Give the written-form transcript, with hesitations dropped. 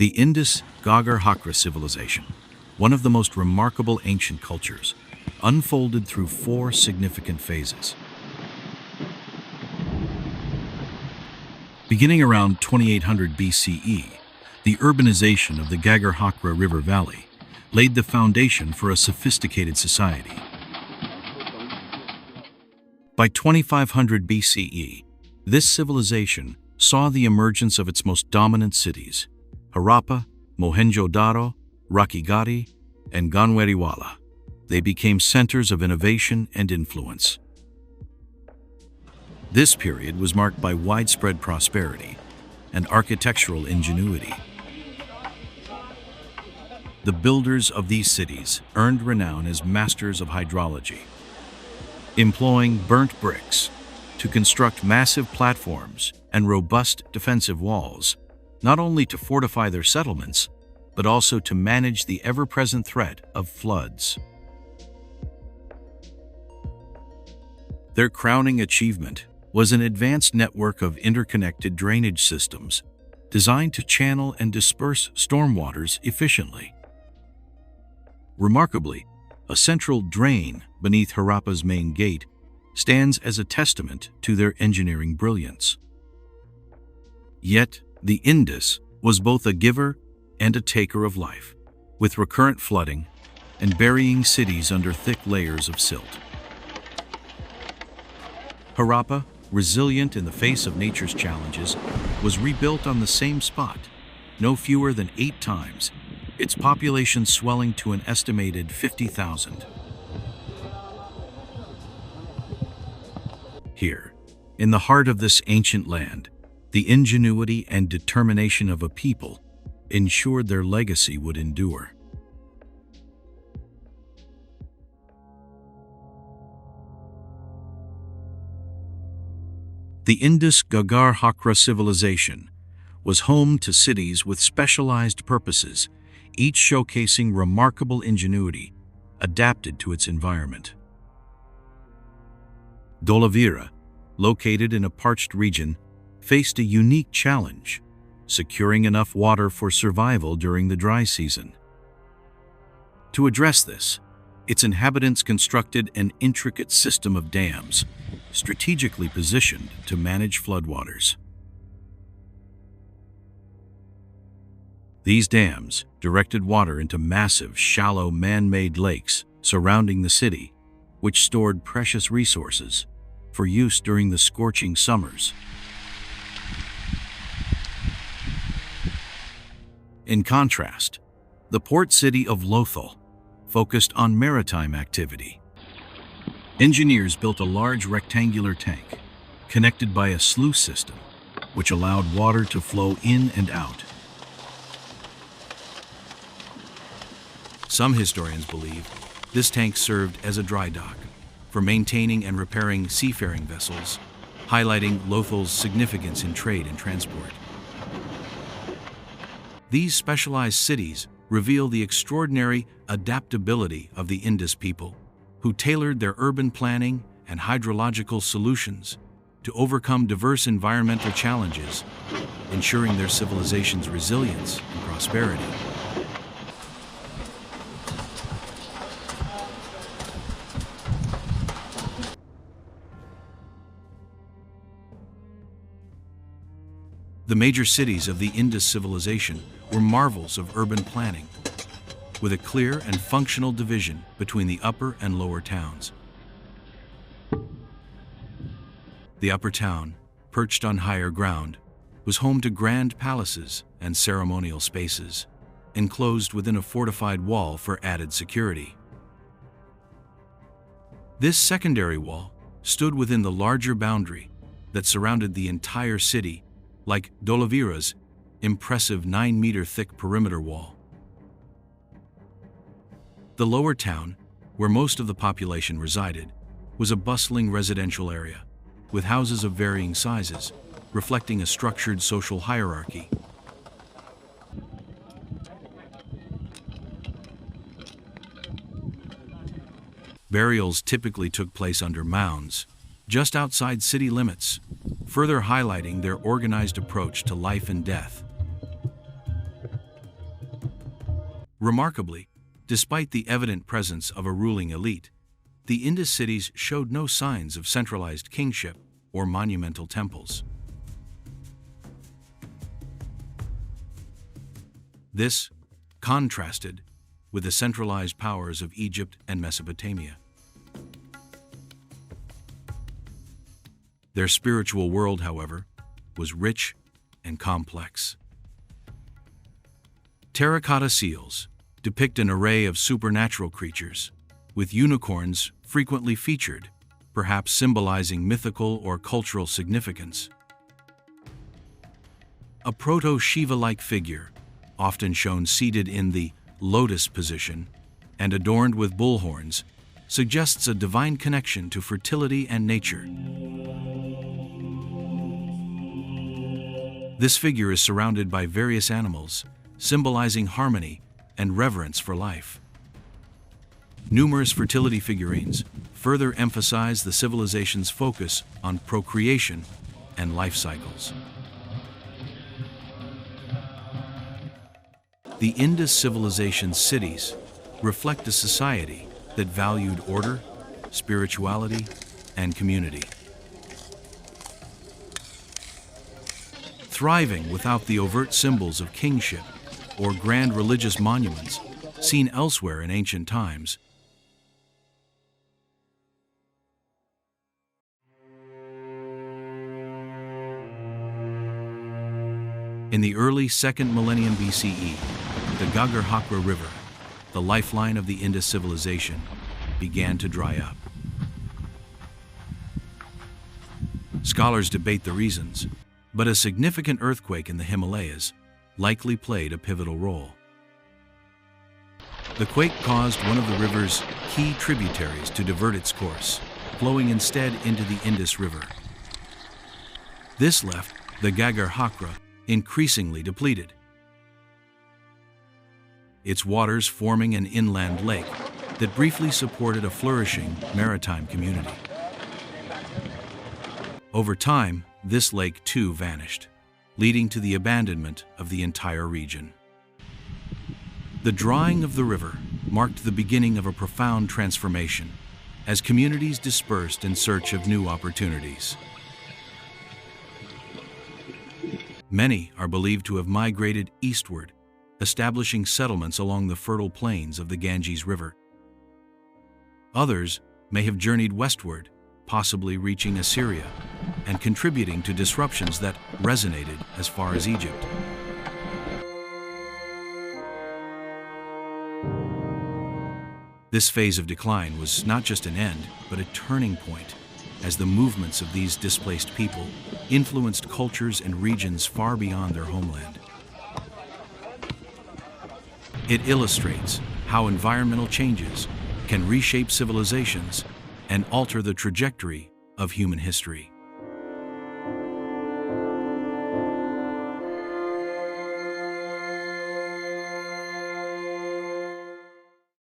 The Indus Ghaggar-Hakra Civilization, one of the most remarkable ancient cultures, unfolded through four significant phases. Beginning around 2800 BCE, the urbanization of the Ghaggar-Hakra River Valley laid the foundation for a sophisticated society. By 2500 BCE, this civilization saw the emergence of its most dominant cities, Harappa, Mohenjo-Daro, Rakhigarhi, and Ganweriwala. They became centers of innovation and influence. This period was marked by widespread prosperity and architectural ingenuity. The builders of these cities earned renown as masters of hydrology, employing burnt bricks to construct massive platforms and robust defensive walls, not only to fortify their settlements, but also to manage the ever-present threat of floods. Their crowning achievement was an advanced network of interconnected drainage systems designed to channel and disperse stormwaters efficiently. Remarkably, a central drain beneath Harappa's main gate stands as a testament to their engineering brilliance. Yet, the Indus was both a giver and a taker of life, with recurrent flooding and burying cities under thick layers of silt. Harappa, resilient in the face of nature's challenges, was rebuilt on the same spot, no fewer than 8 times, its population swelling to an estimated 50,000. Here, in the heart of this ancient land, the ingenuity and determination of a people ensured their legacy would endure. The Indus Ghaggar-Hakra Civilization was home to cities with specialized purposes, each showcasing remarkable ingenuity adapted to its environment. Dholavira, located in a parched region, faced a unique challenge, securing enough water for survival during the dry season. To address this, its inhabitants constructed an intricate system of dams, strategically positioned to manage floodwaters. These dams directed water into massive, shallow, man-made lakes surrounding the city, which stored precious resources for use during the scorching summers. In contrast, the port city of Lothal focused on maritime activity. Engineers built a large rectangular tank, connected by a sluice system, which allowed water to flow in and out. Some historians believe this tank served as a dry dock for maintaining and repairing seafaring vessels, highlighting Lothal's significance in trade and transport. These specialized cities reveal the extraordinary adaptability of the Indus people, who tailored their urban planning and hydrological solutions to overcome diverse environmental challenges, ensuring their civilization's resilience and prosperity. The major cities of the Indus civilization were marvels of urban planning, with a clear and functional division between the upper and lower towns. The upper town, perched on higher ground, was home to grand palaces and ceremonial spaces, enclosed within a fortified wall for added security. This secondary wall stood within the larger boundary that surrounded the entire city, like Dholavira's impressive 9-meter thick perimeter wall. The lower town, where most of the population resided, was a bustling residential area, with houses of varying sizes, reflecting a structured social hierarchy. Burials typically took place under mounds, just outside city limits, further highlighting their organized approach to life and death. Remarkably, despite the evident presence of a ruling elite, the Indus cities showed no signs of centralized kingship or monumental temples. This contrasted with the centralized powers of Egypt and Mesopotamia. Their spiritual world, however, was rich and complex. Terra-cotta seals depict an array of supernatural creatures, with unicorns frequently featured, perhaps symbolizing mythical or cultural significance. A proto-Shiva-like figure, often shown seated in the lotus position and adorned with bull horns, suggests a divine connection to fertility and nature. This figure is surrounded by various animals, symbolizing harmony and reverence for life. Numerous fertility figurines further emphasize the civilization's focus on procreation and life cycles. The Indus civilization's cities reflect a society that valued order, spirituality, and community. Thriving without the overt symbols of kingship or grand religious monuments seen elsewhere in ancient times. In the early 2nd millennium BCE, the Ghaggar-Hakra River, the lifeline of the Indus civilization, began to dry up. Scholars debate the reasons, but a significant earthquake in the Himalayas likely played a pivotal role. The quake caused one of the river's key tributaries to divert its course, flowing instead into the Indus River. This left the Ghaggar-Hakra increasingly depleted, its waters forming an inland lake that briefly supported a flourishing maritime community. Over time, this lake too vanished, leading to the abandonment of the entire region. The drying of the river marked the beginning of a profound transformation as communities dispersed in search of new opportunities. Many are believed to have migrated eastward, establishing settlements along the fertile plains of the Ganges River. Others may have journeyed westward, possibly reaching Assyria and contributing to disruptions that resonated as far as Egypt. This phase of decline was not just an end, but a turning point, as the movements of these displaced people influenced cultures and regions far beyond their homeland. It illustrates how environmental changes can reshape civilizations and alter the trajectory of human history.